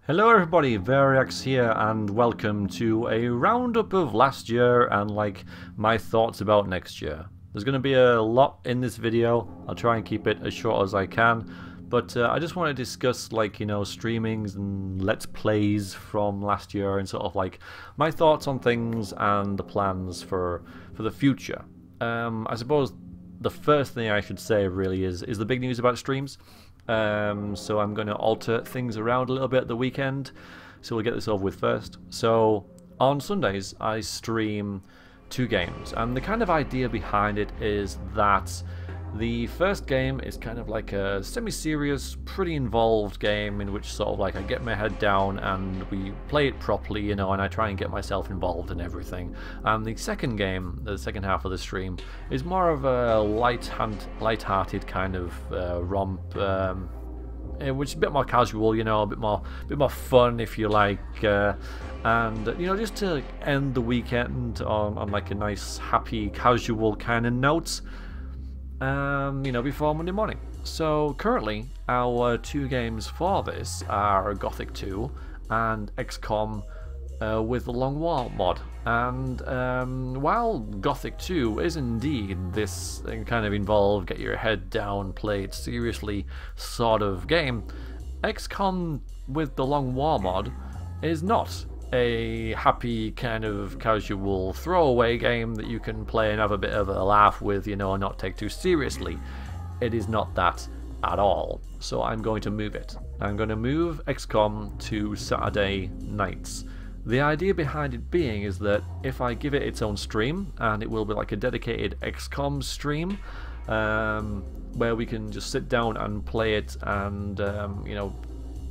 Hello everybody, Veriax here and welcome to a roundup of last year and my thoughts about next year. There's going to be a lot in this video. I'll try and keep it as short as I can, but I just want to discuss streamings and let's plays from last year and sort of my thoughts on things and the plans for the future. I suppose the first thing I should say really is the big news about streams. So I'm going to alter things around a little bit at the weekend, so we'll get this over with first. So on Sundays I stream 2 games, and the kind of idea behind it is that the first game is kind of like a semi-serious, pretty involved game in which sort of I get my head down and we play it properly, and I try and get myself involved in everything. And the second game, the second half of the stream, is more of a light-hearted kind of romp, which is a bit more casual, a bit more fun if you like, and just to end the weekend on a nice, happy, casual kind of note. Before Monday morning. So currently our 2 games for this are Gothic 2 and XCOM with the Long War mod. And while Gothic 2 is indeed this kind of involved, get your head down, play it seriously sort of game, XCOM with the Long War mod is not a happy kind of casual throwaway game that you can play and have a bit of a laugh with, and not take too seriously. It is not that at all. So I'm going to move it. I'm going to move XCOM to Saturday nights. The idea behind it being is that if I give it its own stream, and it will be like a dedicated XCOM stream, where we can just sit down and play it and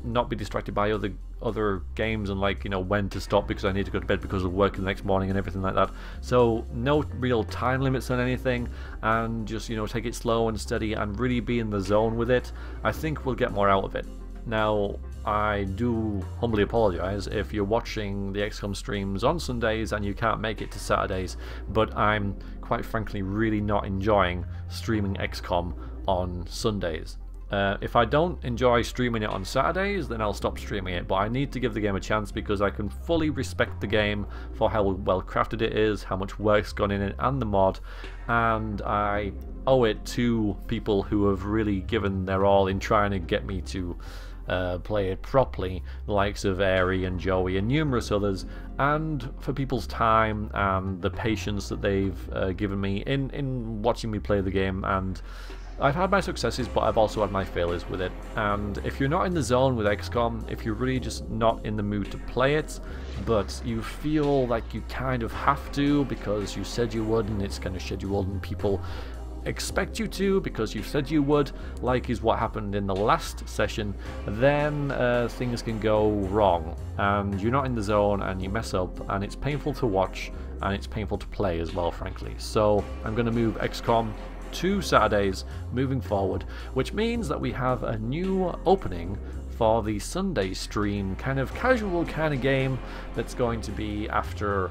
not be distracted by other games and when to stop because I need to go to bed because of work the next morning and everything like that. So no real time limits on anything, and just take it slow and steady and really be in the zone with it. I think we'll get more out of it. Now I do humbly apologise if you're watching the XCOM streams on Sundays and you can't make it to Saturdays, but I'm quite frankly really not enjoying streaming XCOM on Sundays. If I don't enjoy streaming it on Saturdays, then I'll stop streaming it, but I need to give the game a chance because I can fully respect the game for how well crafted it is, how much work's gone in it, and the mod, and I owe it to people who have really given their all in trying to get me to play it properly, the likes of Airy and Joey and numerous others, and for people's time and the patience that they've given me in watching me play the game. And I've had my successes, but I've also had my failures with it. And if you're not in the zone with XCOM, if you're really just not in the mood to play it, but you feel like you kind of have to because you said you would and it's kind of scheduled and people expect you to because you said you would, like is what happened in the last session, then things can go wrong and you're not in the zone and you mess up, and it's painful to watch and it's painful to play as well, frankly. So I'm going to move XCOM 2 Saturdays moving forward, which means that we have a new opening for the Sunday stream, kind of casual kind of game that's going to be after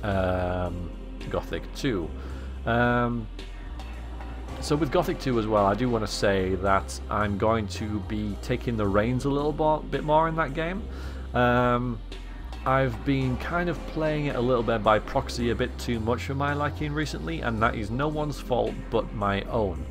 Gothic 2. So with Gothic 2 as well, I do want to say that I'm going to be taking the reins a little bit more in that game. I've been kind of playing it a little bit by proxy a bit too much for my liking recently, and that is no one's fault but my own.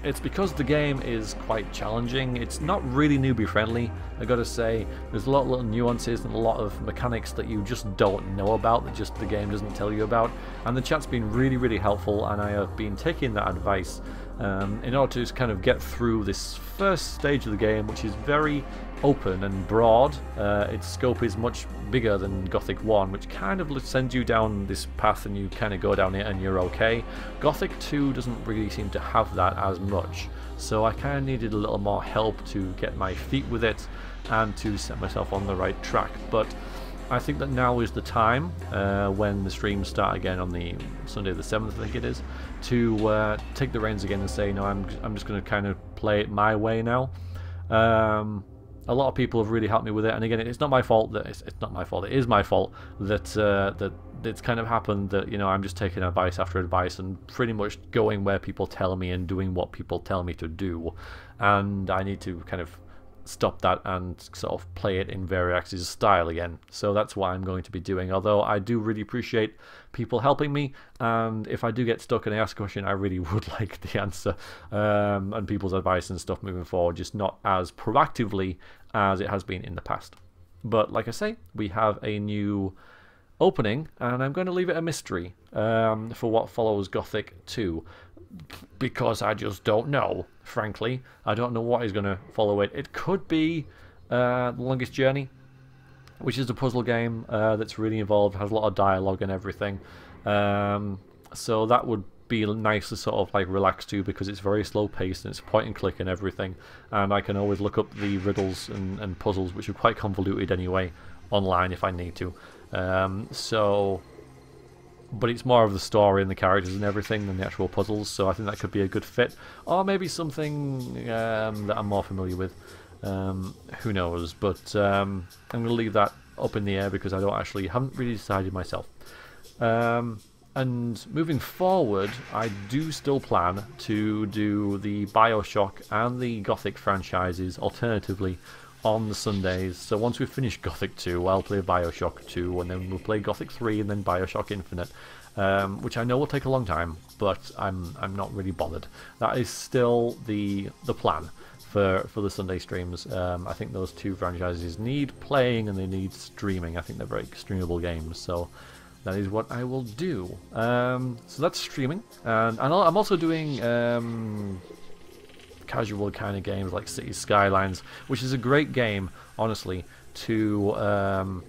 It's because the game is quite challenging. It's not really newbie friendly, I gotta say. There's a lot of little nuances and a lot of mechanics that you just don't know about, that just the game doesn't tell you about. And the chat's been really, really helpful, and I have been taking that advice in order to just kind of get through this first stage of the game, which is very open and broad. Its scope is much bigger than Gothic 1, which kind of sends you down this path and you kind of go down it and you're okay. Gothic 2 doesn't really seem to have that as much, so I kind of needed a little more help to get my feet with it and to set myself on the right track. But I think that now is the time, when the streams start again on the Sunday the 7th, I think it is, to take the reins again and say, no, I'm just going to kind of play it my way now. A lot of people have really helped me with it, and again, it's not my fault that it's not my fault. It is my fault that that it's kind of happened that I'm just taking advice after advice and pretty much going where people tell me and doing what people tell me to do, and I need to kind of stop that and sort of play it in Veriax's style again. So that's what I'm going to be doing, although I do really appreciate people helping me, and if I do get stuck and I ask a question, I really would like the answer and people's advice and stuff moving forward, just not as proactively as it has been in the past. But like I say, we have a new opening, and I'm going to leave it a mystery for what follows Gothic 2, because I just don't know, frankly. I don't know what is going to follow it. It could be The Longest Journey, which is a puzzle game that's really involved, has a lot of dialogue and everything. So that would be nice to sort of like relax to, because it's very slow paced and it's point and click and everything, and I can always look up the riddles and puzzles, which are quite convoluted anyway, online if I need to. But it's more of the story and the characters and everything than the actual puzzles, so I think that could be a good fit. Or maybe something that I'm more familiar with. Who knows? But I'm going to leave that up in the air because I haven't really decided myself. And moving forward, I do still plan to do the BioShock and the Gothic franchises alternatively on the Sundays. So once we finish Gothic 2, I'll play BioShock 2, and then we'll play Gothic 3 and then BioShock Infinite, which I know will take a long time, but I'm not really bothered. That is still the plan for the Sunday streams. I think those two franchises need playing and they need streaming. I think they're very streamable games, so that is what I will do. So that's streaming, and I'm also doing casual kind of games like Cities Skylines, which is a great game, honestly, to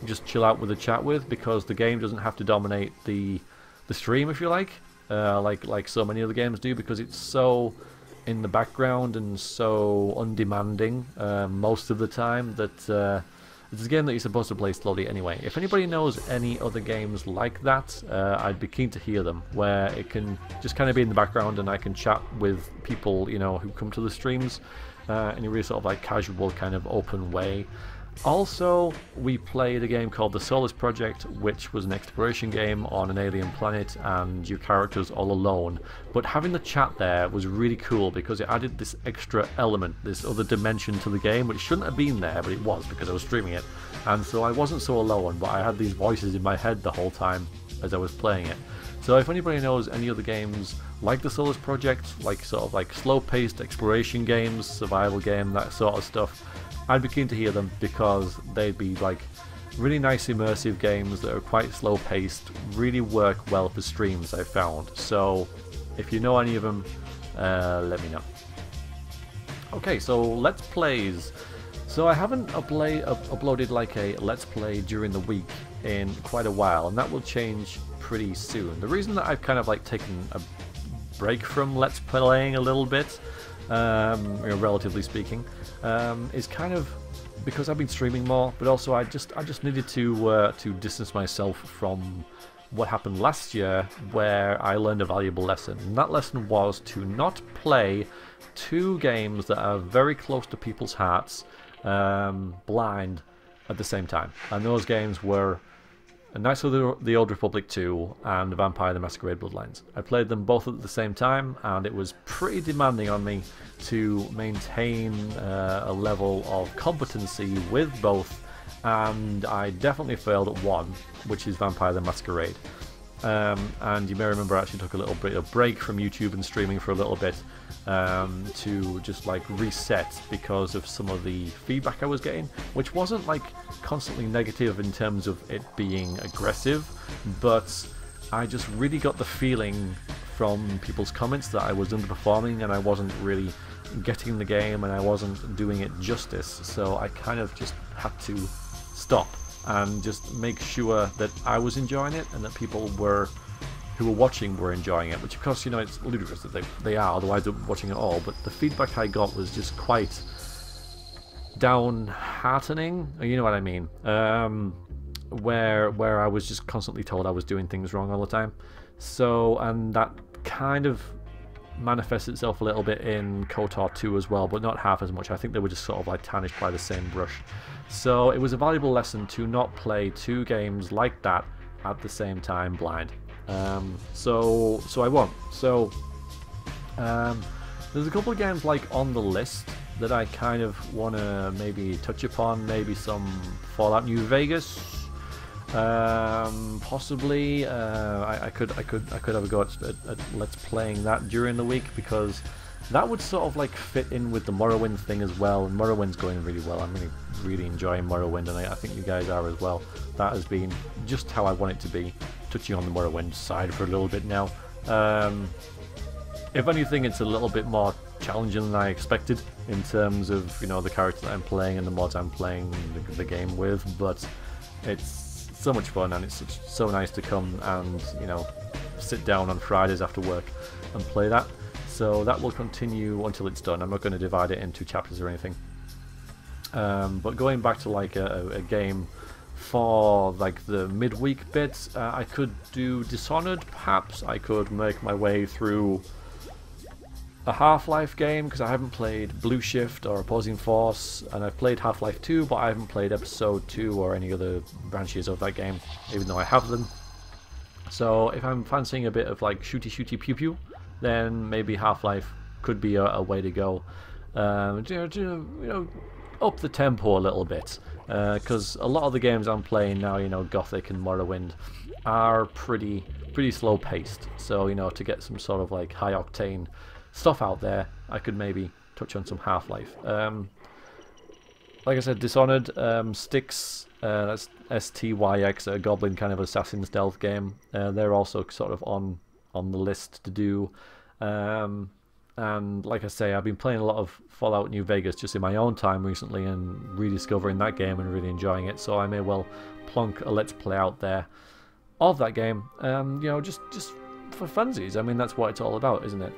just chill out with a chat with, because the game doesn't have to dominate the stream, if you like so many other games do, because it's so in the background and so undemanding most of the time that it's a game that you're supposed to play slowly anyway. If anybody knows any other games like that, I'd be keen to hear them, where it can just kind of be in the background and I can chat with people, you know, who come to the streams in a really sort of like casual kind of open way. Also, we played a game called The Solus Project, which was an exploration game on an alien planet, and your character's all alone. But having the chat there was really cool, because it added this extra element, this other dimension to the game, which shouldn't have been there, but it was, because I was streaming it. And so I wasn't so alone, but I had these voices in my head the whole time as I was playing it. So if anybody knows any other games like The Solus Project, like sort of like slow-paced exploration games, survival game, that sort of stuff, I'd be keen to hear them, because they'd be like really nice immersive games that are quite slow paced, really work well for streams, I've found. So if you know any of them, let me know. Okay, so Let's Plays. So I haven't uploaded like a Let's Play during the week in quite a while, and that will change pretty soon. The reason that I've kind of like taken a break from Let's Playing a little bit, relatively speaking, is kind of because I've been streaming more, but also I just needed to distance myself from what happened last year, where I learned a valuable lesson. And that lesson was to not play two games that are very close to people's hearts blind at the same time. And those games were Knights of the Old Republic 2 and Vampire the Masquerade Bloodlines. I played them both at the same time, and it was pretty demanding on me to maintain a level of competency with both, and I definitely failed at one, which is Vampire the Masquerade. And you may remember I actually took a little bit of break from YouTube and streaming for a little bit to just like reset because of some of the feedback I was getting, which wasn't like constantly negative in terms of it being aggressive, but I just really got the feeling from people's comments that I was underperforming and I wasn't really getting the game and I wasn't doing it justice. So I kind of just had to stop and just make sure that I was enjoying it and that people who were watching were enjoying it, which of course, you know, it's ludicrous that they are, otherwise they're watching it all. But the feedback I got was just quite downheartening, you know what I mean, where I was just constantly told I was doing things wrong all the time. So, and that kind of manifests itself a little bit in KOTOR 2 as well, but not half as much. I think they were just sort of like tarnished by the same brush. So it was a valuable lesson to not play two games like that at the same time blind. So I won't. So there's a couple of games like on the list that I kind of want to maybe touch upon. Maybe some Fallout New Vegas. Possibly I could have a go at let's playing that during the week, because that would sort of like fit in with the Morrowind thing as well. And Morrowind's going really well. I'm really enjoying Morrowind, and I think you guys are as well. That has been just how I want it to be, touching on the Morrowind side for a little bit now. If anything, it's a little bit more challenging than I expected in terms of, you know, the character that I'm playing and the mods I'm playing the game with, but it's so much fun, and it's so nice to come and, you know, sit down on Fridays after work and play that. So that will continue until it's done. I'm not going to divide it into chapters or anything. But going back to like a game for like the midweek bits, I could do Dishonored perhaps. I could make my way through a Half-Life game, because I haven't played Blue Shift or Opposing Force, and I've played Half-Life 2, but I haven't played Episode 2 or any other branches of that game, even though I have them. So if I'm fancying a bit of like shooty pew pew, then maybe Half-Life could be a way to go. You know, up the tempo a little bit, because a lot of the games I'm playing now, you know, Gothic and Morrowind, are pretty slow paced. So, you know, to get some sort of like high octane stuff out there, I could maybe touch on some Half-Life. Like I said, Dishonored, Styx, that's STYX, a goblin kind of assassin stealth game. They're also sort of on the list to do. And like I say, I've been playing a lot of Fallout New Vegas just in my own time recently, and rediscovering that game and really enjoying it. So I may well plonk a let's play out there of that game. You know, just for funsies. I mean, that's what it's all about, isn't it?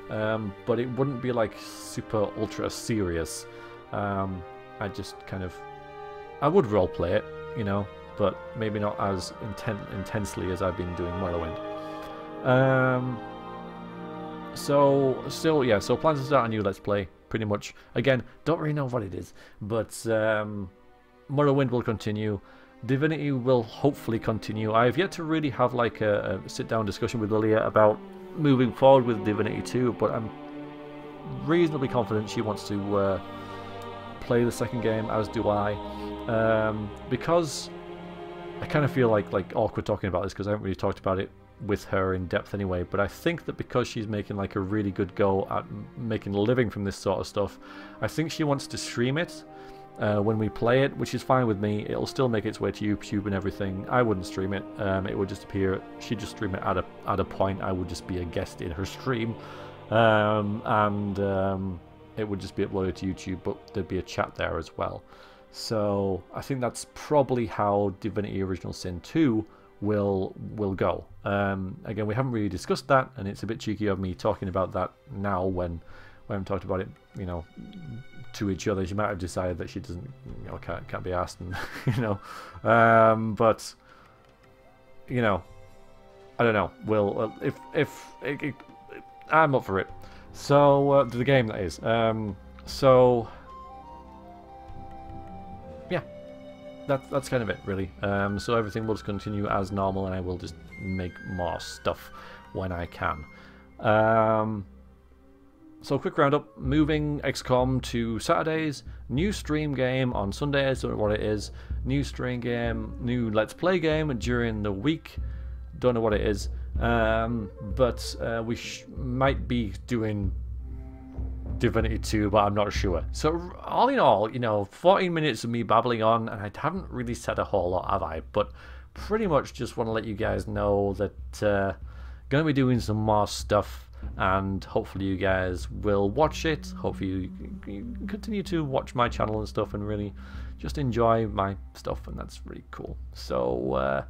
But it wouldn't be like super ultra serious. I just kind of, I would role play it, you know, but maybe not as intensely as I've been doing Morrowind. So still, yeah, so plans to start a new let's play, pretty much. Again, don't really know what it is, but Morrowind will continue. Divinity will hopefully continue. I have yet to really have like a sit-down discussion with Lilia about moving forward with Divinity 2, but I'm reasonably confident she wants to play the second game, as do I. Because I kind of feel like awkward talking about this, because I haven't really talked about it with her in depth anyway, but I think that because she's making like a really good go at making a living from this sort of stuff, I think she wants to stream it when we play it, which is fine with me. It'll still make its way to YouTube and everything. I wouldn't stream it. It would just appear, she'd just stream it at a point. I would just be a guest in her stream, and it would just be uploaded to YouTube, but there'd be a chat there as well. So I think that's probably how Divinity Original Sin 2 will go. Again, we haven't really discussed that, and it's a bit cheeky of me talking about that now when we haven't talked about it, you know, to each other. She might have decided that she doesn't, you know, can't be asked, and you know, but you know, I don't know. Well, if I'm up for it. So the game, that is. So yeah, that's kind of it, really. So everything will just continue as normal, and I will just make more stuff when I can. So quick roundup, moving XCOM to Saturdays, new stream game on Sundays, don't know what it is, new stream game, new Let's Play game during the week, don't know what it is, but we might be doing Divinity 2, but I'm not sure. So all in all, you know, 14 minutes of me babbling on, and I haven't really said a whole lot, have I? But pretty much just want to let you guys know that going to be doing some more stuff, and hopefully you guys will watch it. Hopefully you continue to watch my channel and stuff and really just enjoy my stuff, and that's really cool. So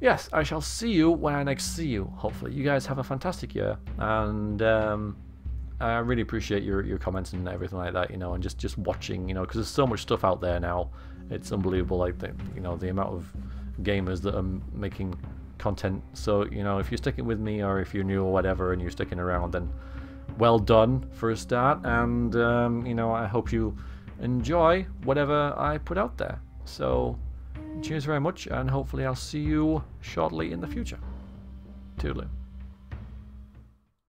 yes, I shall see you when I next see you. Hopefully you guys have a fantastic year, and I really appreciate your comments and everything like that, you know, and just watching, you know, because there's so much stuff out there now. It's unbelievable, like you know, the amount of gamers that are making content. So, you know, if you're sticking with me, or if you're new or whatever and you're sticking around, then well done for a start, and you know, I hope you enjoy whatever I put out there. So cheers very much, and hopefully I'll see you shortly in the future. Toodaloo.